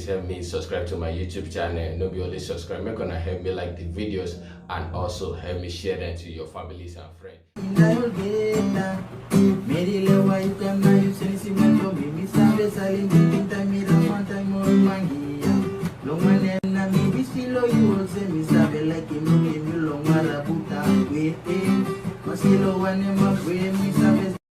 help me subscribe to my YouTube channel. No be only subscribe, make gonna help me like the videos and also help me share them to your families and friends. Masilo wane mabwe